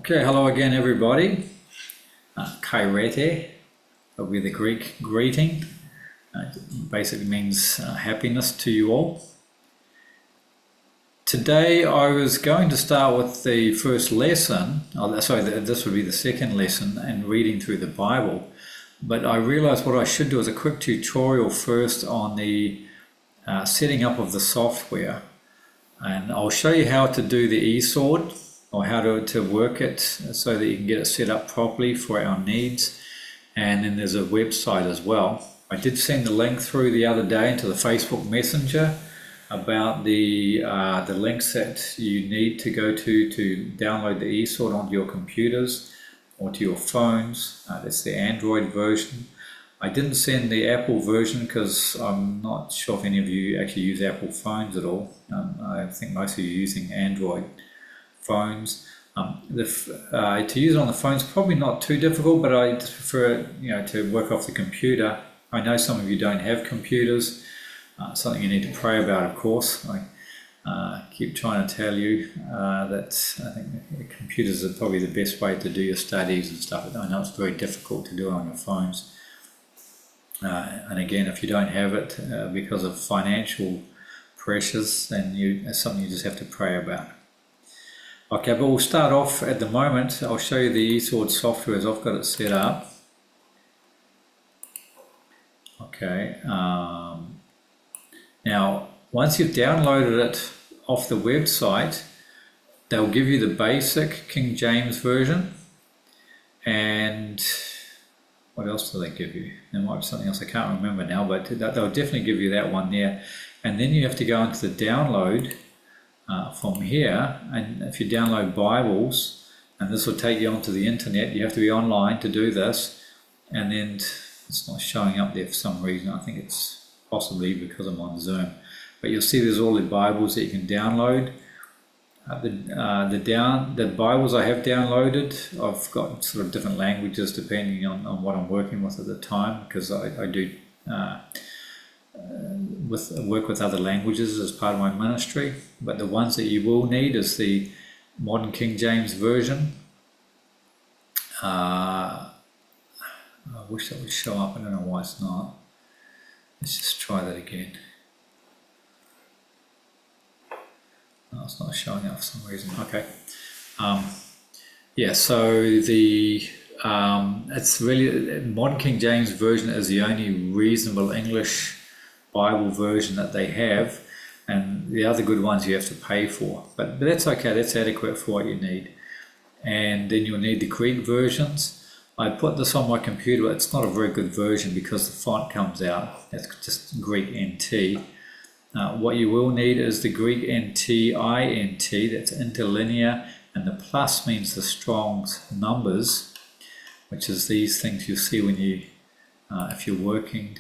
Okay, hello again everybody. Kairete will be the Greek greeting. It basically means happiness to you all. Today I was going to start with the first lesson, this would be the second lesson, and reading through the Bible. But I realized what I should do is a quick tutorial first on the setting up of the software. And I'll show you how to do the eSword, or how to work it so that you can get it set up properly for our needs. And then there's a website as well. I did send the link through the other day into the Facebook Messenger about the links that you need to go to download the eSword onto your computers or to your phones. That's the Android version. I didn't send the Apple version because I'm not sure if any of you actually use Apple phones at all. I think most of you are using Android phones. To use it on the phone is probably not too difficult, but I just prefer to work off the computer. I know some of you don't have computers. Something you need to pray about, of course. I keep trying to tell you that I think computers are probably the best way to do your studies and stuff. I know it's very difficult to do it on your phones. And again, if you don't have it because of financial pressures, then it's something you just have to pray about. Okay, but we'll start off at the moment. I'll show you the eSword software as I've got it set up. Okay, now once you've downloaded it off the website, they'll give you the basic King James version. And what else do they give you? There might be something else I can't remember now, but they'll definitely give you that one there. And then you have to go into the download from here, and if you download Bibles, and this will take you onto the internet, you have to be online to do this, and then it's not showing up there for some reason. I think it's possibly because I'm on Zoom, but you'll see there's all the Bibles that you can download. The Bibles I have downloaded, I've got sort of different languages depending on what I'm working with at the time, because I do work with other languages as part of my ministry. But the ones that you will need is the modern King James version. I wish that would show up. I don't know why it's not. Let's just try that again. No, it's not showing up for some reason. Okay. Yeah, so it's really, modern King James version is the only reasonable English Bible version that they have, and the other good ones you have to pay for, but that's okay, that's adequate for what you need. And then you'll need the Greek versions. I put this on my computer, but it's not a very good version because the font comes out, that's just Greek NT. What you will need is the Greek NT, INT, that's interlinear, and the plus means the Strong's numbers, which is these things you see when you, if you're working,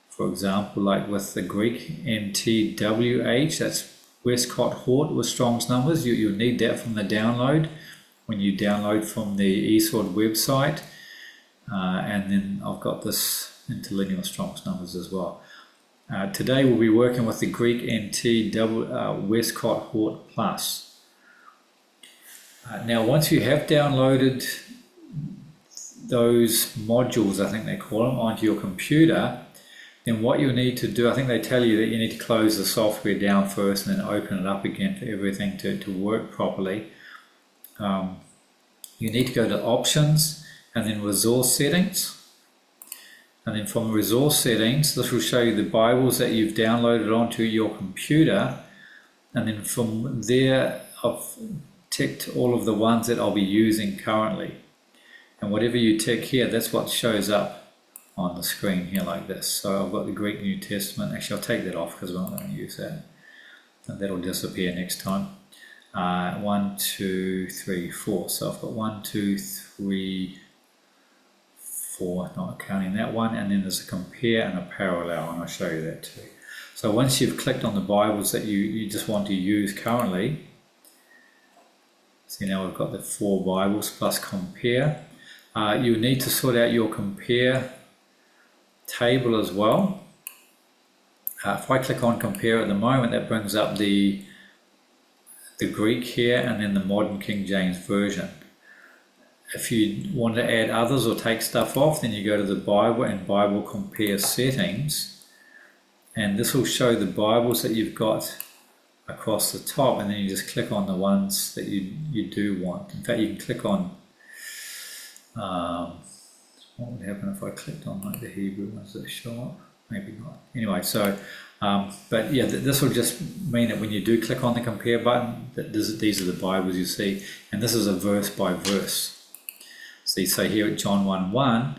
for example, like with the Greek NTWH, that's Westcott Hort with Strong's numbers. You'll need that from the download when you download from the eSword website. And then I've got this interlinear Strong's numbers as well. Today we'll be working with the Greek NT Westcott Hort Plus. Now once you have downloaded those modules, I think they call them, onto your computer, then what you'll need to do, I think they tell you that you need to close the software down first and then open it up again for everything to work properly. You need to go to Options and then Resource Settings. And then from Resource Settings, this will show you the Bibles that you've downloaded onto your computer. And then from there, I've ticked all of the ones that I'll be using currently. And whatever you tick here, that's what shows up on the screen here like this. So I've got the Greek New Testament. Actually, I'll take that off because we're not going to use that. And that'll disappear next time. 1, 2, 3, 4. So I've got 1, 2, 3, 4, not counting that one. And then there's a compare and a parallel, and I'll show you that too. So once you've clicked on the Bibles that you just want to use currently, see now we've got the 4 Bibles plus compare. You need to sort out your compare table as well. If I click on compare at the moment, that brings up the Greek here and then the modern King James version. if you want to add others or take stuff off, then you go to the Bible and Bible compare settings, and this will show the Bibles that you've got across the top, and then you just click on the ones that you do want. In fact, you can click on what would happen if I clicked on like the Hebrew ones that show up? Maybe not. Anyway, so but yeah, this will just mean that when you do click on the compare button, that these are the Bibles you see, and this is a verse by verse. So you say here at John 1:1,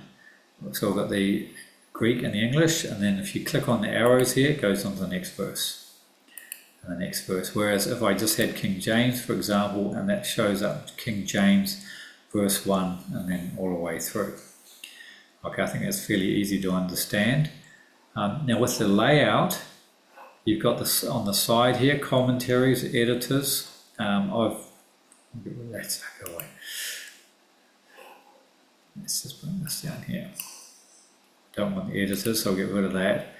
so we've got the Greek and the English, and then if you click on the arrows here, it goes on to the next verse, and the next verse. Whereas if I just had King James, for example, and that shows up King James verse 1 and then all the way through. Okay, I think that's fairly easy to understand. Now with the layout, you've got this on the side here, commentaries, editors. Let's go away. Let's just bring this down here. Don't want the editors, so I'll get rid of that.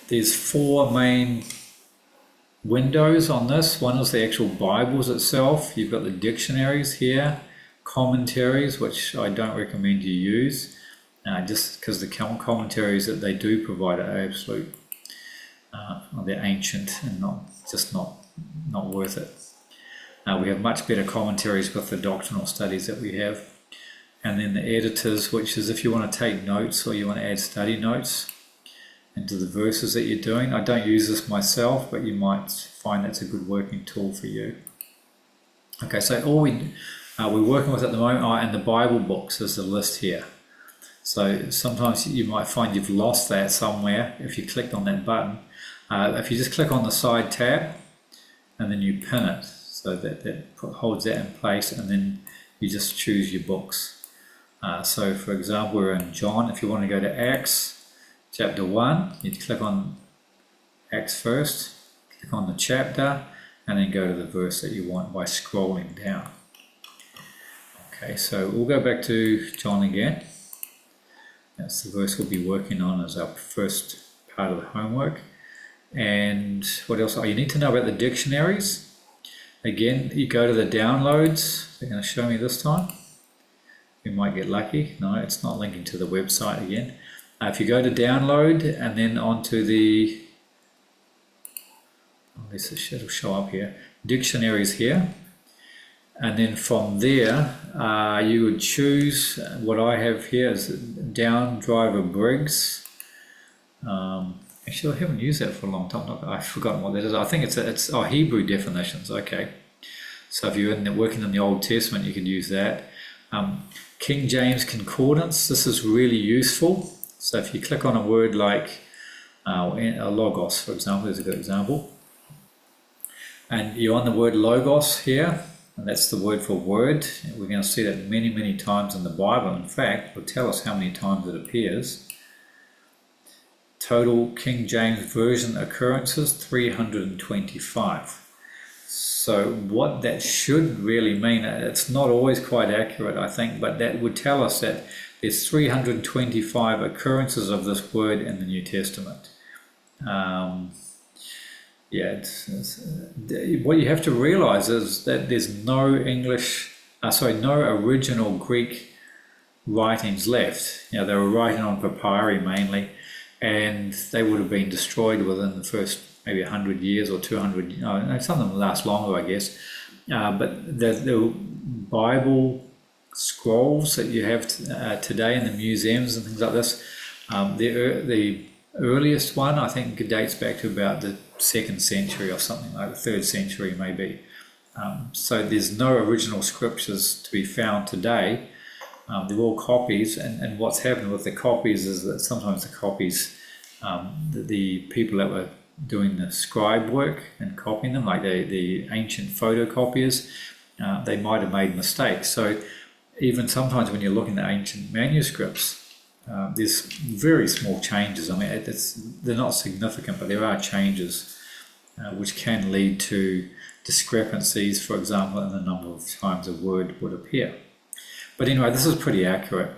There's 4 main windows on this. One is the actual Bibles itself. You've got the dictionaries here, commentaries, which I don't recommend you use, just because the commentaries that they do provide are absolute, they're ancient and not worth it. We have much better commentaries with the doctrinal studies that we have. And then the editors, which is if you want to take notes or you want to add study notes into the verses that you're doing. I don't use this myself, but you might find that's a good working tool for you. Okay, so all we're working with at the moment are in the Bible books is the list here. So sometimes you might find you've lost that somewhere if you clicked on that button. If you just click on the side tab and then you pin it, so that holds that in place, and then you just choose your books. So for example, we're in John. If you want to go to Acts chapter 1, you click on Acts first, click on the chapter, and then go to the verse that you want by scrolling down. Okay, so we'll go back to John again. That's the verse we'll be working on as our first part of the homework. And what else? Oh, you need to know about the dictionaries. Again, you go to the downloads. They're going to show me this time. You might get lucky. No, it's not linking to the website again. If you go to download and then onto the, it'll show up here, dictionaries here. And then from there, you would choose, what I have here is Down Driver Briggs. Actually, I haven't used that for a long time. I've forgotten what that is. I think it's Hebrew definitions. Okay. So if you're working in the Old Testament, you can use that. King James Concordance, this is really useful. So if you click on a word like logos, for example, is a good example. And you're on the word logos here, and that's the word for word. We're going to see that many, many times in the Bible. In fact, it'll tell us how many times it appears. Total King James Version occurrences, 325. So what that should really mean, it's not always quite accurate, I think, but that would tell us that there's 325 occurrences of this word in the New Testament. What you have to realize is that there's no no original Greek writings left. You know, they were writing on papyri mainly, and they would have been destroyed within the first maybe 100 years or 200. Some of them last longer, I guess. But the Bible scrolls that you have today in the museums and things like this, the earliest one I think dates back to about the 2nd century or something, like the 3rd century maybe. So there's no original scriptures to be found today. They're all copies, and what's happened with the copies is that sometimes the copies, the people that were doing the scribe work and copying them, like the ancient photocopiers, they might have made mistakes. So even sometimes when you're looking at ancient manuscripts, there's very small changes. I mean, they're not significant, but there are changes which can lead to discrepancies, for example, in the number of times a word would appear. But anyway, this is pretty accurate.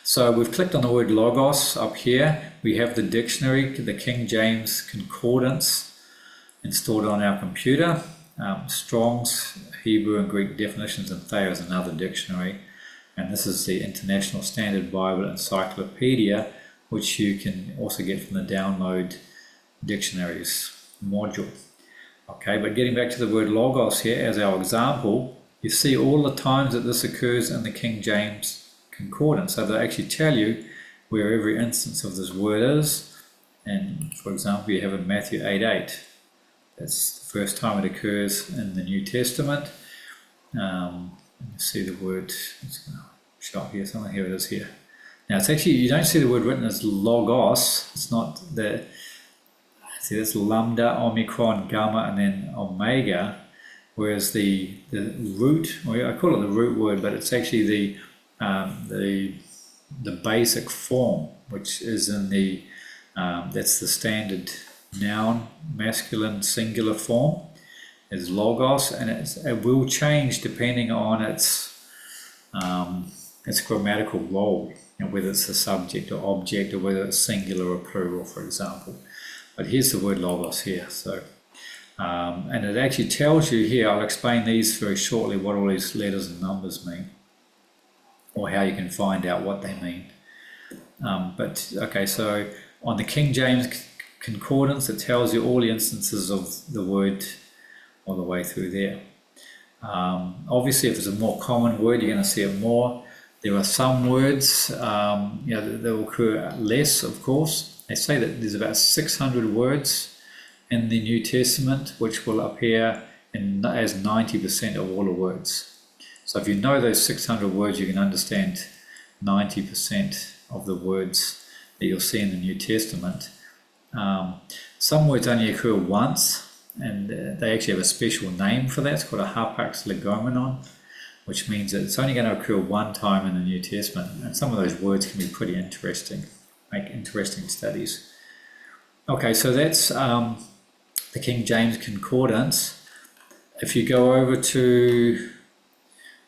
So we've clicked on the word logos up here. We have the dictionary, the King James Concordance, installed on our computer. Strong's Hebrew and Greek definitions, and Thayer is another dictionary. And this is the International Standard Bible Encyclopedia, which you can also get from the download dictionaries module. Okay, but getting back to the word logos here as our example, you see all the times that this occurs in the King James Concordance. So they actually tell you where every instance of this word is. And for example, you have in Matthew 8:8. That's the first time it occurs in the New Testament. You see the word, it's going to show up here somewhere. Here it is here. Now it's actually, you don't see the word written as logos. It's not the, see that's lambda, omicron, gamma, and then omega. Whereas the root, well, I call it the root word, but it's actually the basic form, which is in the, that's the standard noun, masculine singular form, is logos, and it will change depending on its grammatical role, whether it's a subject or object, or whether it's singular or plural, for example. But here's the word logos here. So, and it actually tells you here, I'll explain these very shortly, what all these letters and numbers mean, or how you can find out what they mean. But okay, so on the King James Concordance, it tells you all the instances of the word all the way through there. Obviously, if it's a more common word, you're going to see it more. There are some words, that will occur less, of course. They say that there's about 600 words in the New Testament which will appear as 90% of all the words. So if you know those 600 words, you can understand 90% of the words that you'll see in the New Testament. Some words only occur once, and they actually have a special name for that. It's called a hapax legomenon, which means that it's only going to occur one time in the New Testament. And some of those words can be pretty interesting, make interesting studies. Okay, so that's the King James Concordance. If you go over to,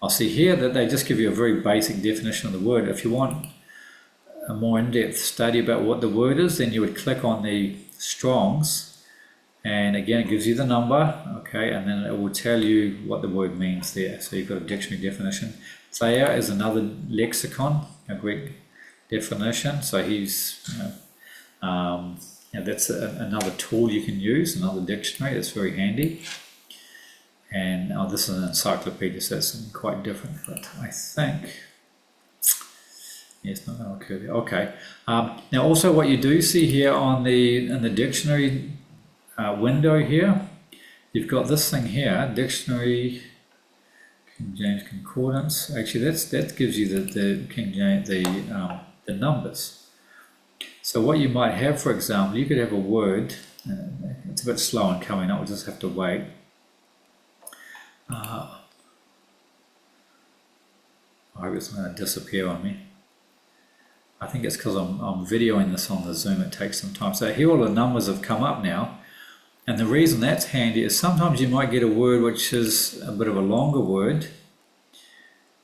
I'll see here that they just give you a very basic definition of the word. If you want a more in-depth study about what the word is, then you would click on the Strong's, and again it gives you the number, okay, and then it will tell you what the word means there. So you've got a dictionary definition. Thayer is another lexicon, a Greek definition. So he's, that's another tool you can use, another dictionary. That's very handy. And this is an encyclopedia, so it's quite different. But I think, yes, not going to occur there. Okay. Now, also, what you do see here in the dictionary window here, you've got this thing here, dictionary, King James Concordance. Actually, that gives you the King James the numbers. So what you might have, for example, you could have a word. It's a bit slow in coming up. We'll just have to wait. I hope it's not going to disappear on me. I think it's because I'm videoing this on the Zoom. It takes some time. So here all the numbers have come up now. And the reason that's handy is sometimes you might get a word which is a bit of a longer word.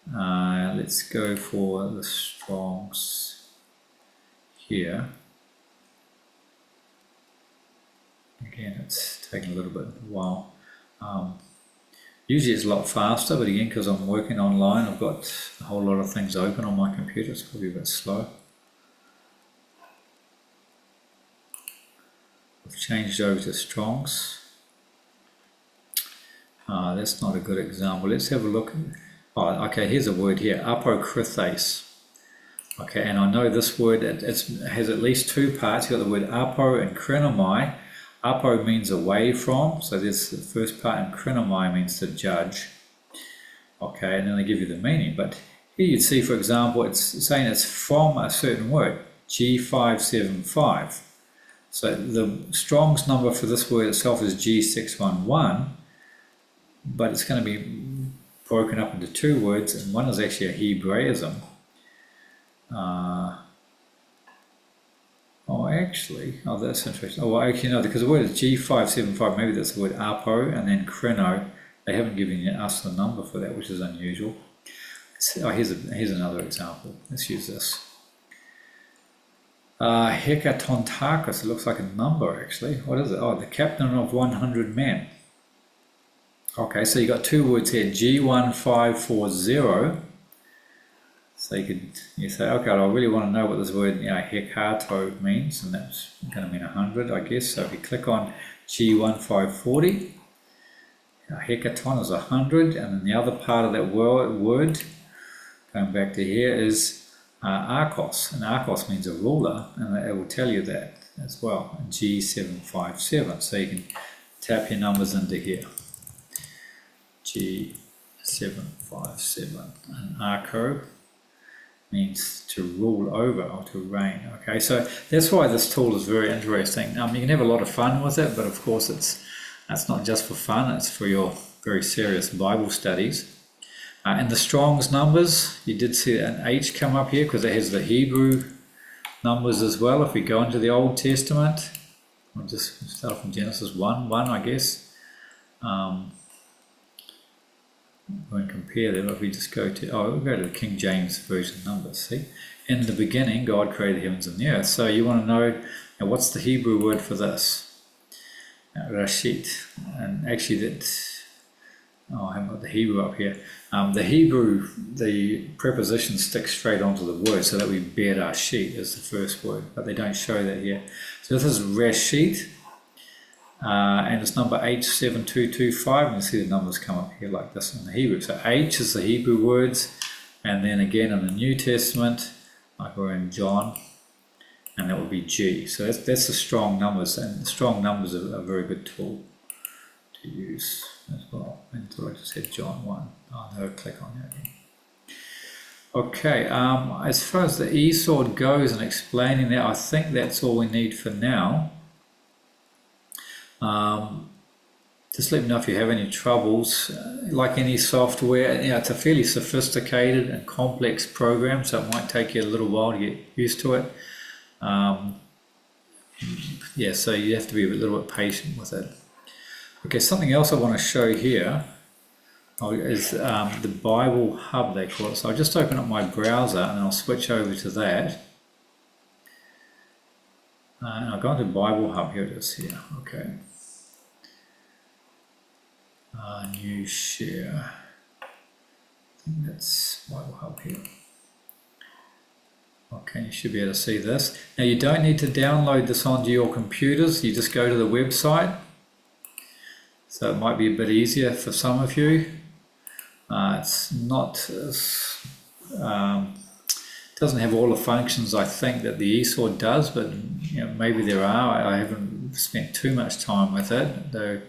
Let's go for the Strong's here. Again, it's taking a little bit of a while. Usually it's a lot faster, but again, because I'm working online, I've got a whole lot of things open on my computer. It's probably a bit slow. I've changed over to Strong's. That's not a good example. Let's have a look. Oh, okay, here's a word here, apokrythes. Okay, and I know this word, it has at least two parts. You've got the word apo and krinomai. Apo means away from, so there's the first part, and krinomai means to judge. Okay, and then they give you the meaning. But here you'd see, for example, it's saying it's from a certain word, G575. So the Strong's number for this word itself is G611, but it's going to be broken up into two words, and one is actually a Hebraism. That's interesting. Oh, well, actually, no, because the word is G575, maybe that's the word apo, and then kreno. They haven't given us the number for that, which is unusual. Here's another example. Let's use this. Hekatontakos, it looks like a number, actually. What is it? Oh, the captain of 100 men. Okay, so you got two words here, G1540. So you say, okay, I really want to know what this word, hekato means, and that's going to mean 100, I guess. So if you click on G1540, hekaton is 100, and then the other part of that word, going back to here, is archos, and archos means a ruler, and it will tell you that as well, G757. So you can tap your numbers into here, G757, and archo means to rule over or to reign. Okay, so that's why this tool is very interesting. You can have a lot of fun with it, but of course that's not just for fun, it's for your very serious Bible studies. And the Strong's numbers, you did see an H come up here because it has the Hebrew numbers as well. If we go into the Old Testament, we'll just start from Genesis 1, I guess. Won't compare them. If we just go to, we'll go to the King James Version numbers. See, in the beginning, God created the heavens and the earth. So you want to know, what's the Hebrew word for this? Rashid. And actually I haven't got the Hebrew up here. The Hebrew, the preposition sticks straight onto the word, so that we Berashit is the first word, but they don't show that here. So this is Rashid. And it's number H7225, and you see the numbers come up here like this in the Hebrew. So H is the Hebrew words, and then again in the New Testament, like we're in John, and that would be G. So that's the strong numbers, and the strong numbers are a very good tool to use as well. And I just said John 1. No, click on that again. Okay, as far as the eSword goes and explaining that, I think that's all we need for now. Just let me know if you have any troubles. Like any software, it's a fairly sophisticated and complex program, so it might take you a little while to get used to it. So you have to be a little bit patient with it. Okay, something else I want to show here is the Bible Hub, they call it. So I'll just open up my browser and I'll switch over to that. And I'll go into Bible Hub. Here it is here. Okay. New share. I think that's Bible Hub here. Okay, you should be able to see this. Now you don't need to download this onto your computers. You just go to the website. So it might be a bit easier for some of you. It's not doesn't have all the functions I think that the eSword does, but maybe there are. I haven't spent too much time with it, though.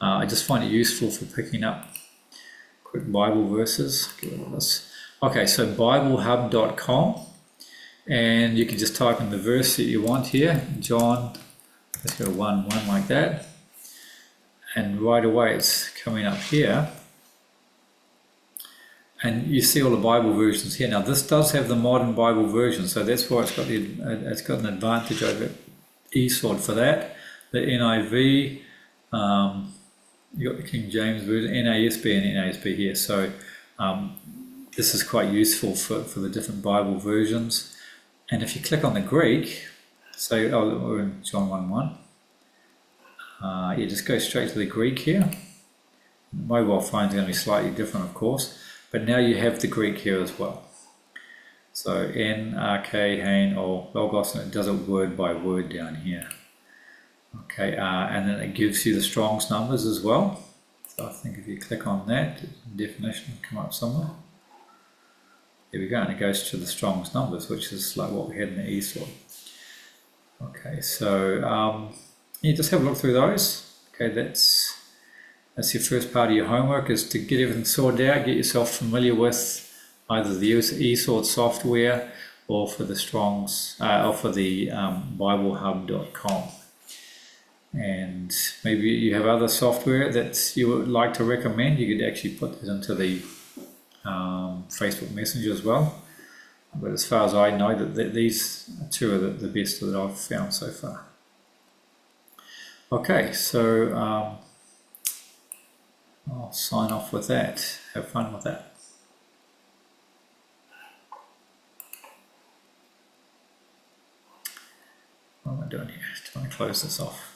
I just find it useful for picking up quick Bible verses. Get rid of this. Okay, so BibleHub.com, and you can just type in the verse that you want here. John, let's go 1:1 like that, and right away it's coming up here. And you see all the Bible versions here. Now this does have the modern Bible version, so that's why it's got an advantage over eSword for that. The NIV, you got the King James version, NASB and NASB here. So this is quite useful for the different Bible versions. And if you click on the Greek, so we're in John 1:1. You just go straight to the Greek here. Mobile phones are going to be slightly different, of course. But now you have the Greek here as well. So NRK, Hain, or Logos, and it does it word by word down here. Okay, and then it gives you the Strong's numbers as well. So I think if you click on that, the definition will come up somewhere. There we go, and it goes to the Strong's numbers, which is like what we had in the eSword. Okay, so you just have a look through those. Okay, that's your first part of your homework, is to get everything sorted out, get yourself familiar with either the eSword software or for the Strong's or for the BibleHub.com. And maybe you have other software that you would like to recommend. You could actually put it into the Facebook Messenger as well. But as far as I know, that these two are the best that I've found so far. Okay, so I'll sign off with that. Have fun with that. What am I doing here? Trying to close this off.